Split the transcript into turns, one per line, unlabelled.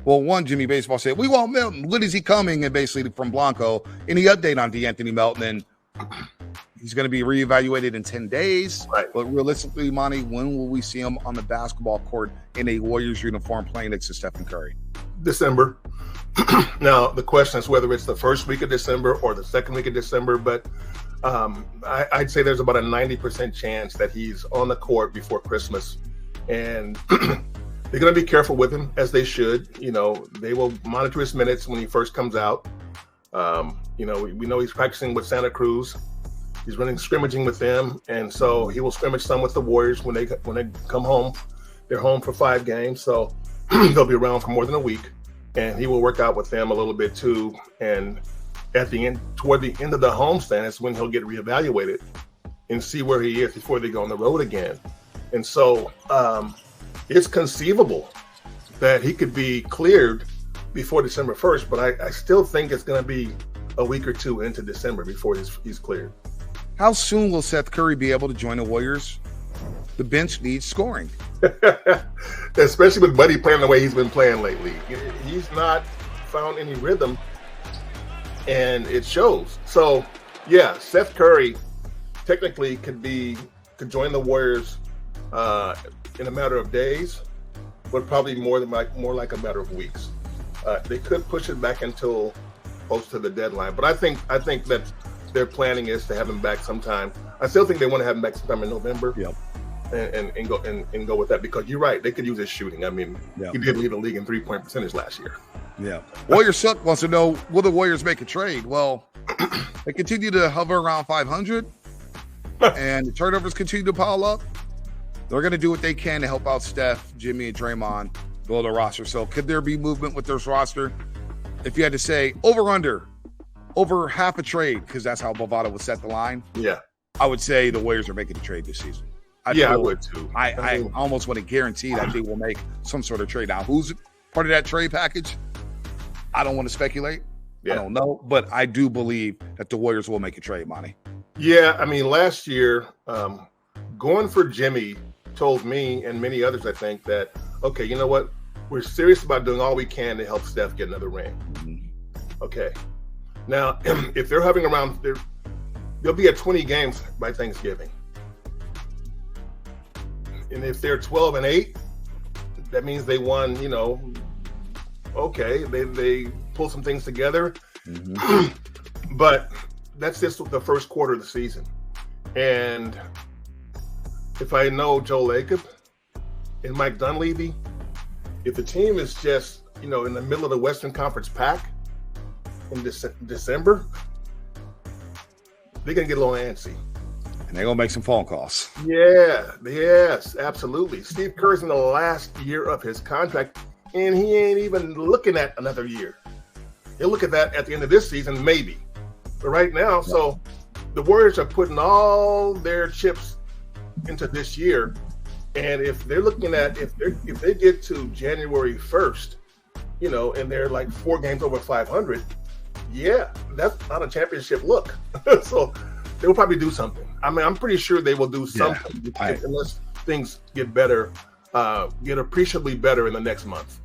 Well, one, Jimmy Baseball said, we want Melton. When is he coming? And basically from Blanco, any update on De'Anthony Melton? And he's going to be reevaluated in 10 days.
Right.
But realistically, Monte, when will we see him on the basketball court in a Warriors uniform playing next to Stephen Curry?
December. Now, the question is whether it's the first week of December or the second week of December. But I'd say there's about a 90% chance that he's on the court before Christmas. And they're going to be careful with him, as they should. You know, they will monitor his minutes when he first comes out. You know, we know he's practicing with Santa Cruz. He's running scrimmaging with them, and so he will scrimmage some with the Warriors when they come home. They're home for 5 games, so they'll be around for more than a week, and he will work out with them a little bit too. And at the end, toward the end of the homestand, is when he'll get reevaluated and see where he is before they go on the road again. And so it's conceivable that he could be cleared before December 1st, but I still think it's going to be a week or two into December before he's cleared.
How soon will Seth Curry be able to join the Warriors? The bench needs scoring.
Especially with Buddy playing the way he's been playing lately. He's not found any rhythm, and it shows. So, yeah, Seth Curry technically could join the Warriors in a matter of days, but probably more like a matter of weeks. They could push it back until close to the deadline, but I think that their planning is to have him back sometime. I still think they want to have him back sometime in November.
Yep.
And go with that, because you're right, they could use his shooting. I mean, He did lead the league in 3-point percentage last year.
Yeah. Warriors Suck wants to know, will the Warriors make a trade? Well, they continue to hover around 500 and the turnovers continue to pile up. They're going to do what they can to help out Steph, Jimmy, and Draymond build a roster. So could there be movement with this roster? If you had to say over half a trade, because that's how Bovada would set the line.
Yeah.
I would say the Warriors are making a trade this season.
I would too.
I almost want to guarantee that they will make some sort of trade. Now, who's part of that trade package? I don't want to speculate. Yeah. I don't know, but I do believe that the Warriors will make a trade, Monte.
Yeah, I mean, last year, going for Jimmy told me and many others, I think, that, okay, you know what? We're serious about doing all we can to help Steph get another ring. Mm-hmm. Okay. Now, if they're hovering around, they'll be at 20 games by Thanksgiving. And if they're 12-8, that means they won, you know, okay, they pull some things together. Mm-hmm. But that's just the first quarter of the season. And if I know Joe Lacob and Mike Dunleavy, if the team is just, you know, in the middle of the Western Conference pack in December, they're going to get a little antsy.
And they're going to make some phone calls.
Yeah, yes, absolutely. Steve Kerr's in the last year of his contract, and he ain't even looking at another year. He'll look at that at the end of this season, maybe. But right now, so the Warriors are putting all their chips into this year. And if they're looking at, if they get to January 1st, you know, and they're like 4 games over 500, yeah, that's not a championship look. So they will probably do something. I mean, I'm pretty sure they will do something unless things get better, get appreciably better in the next month.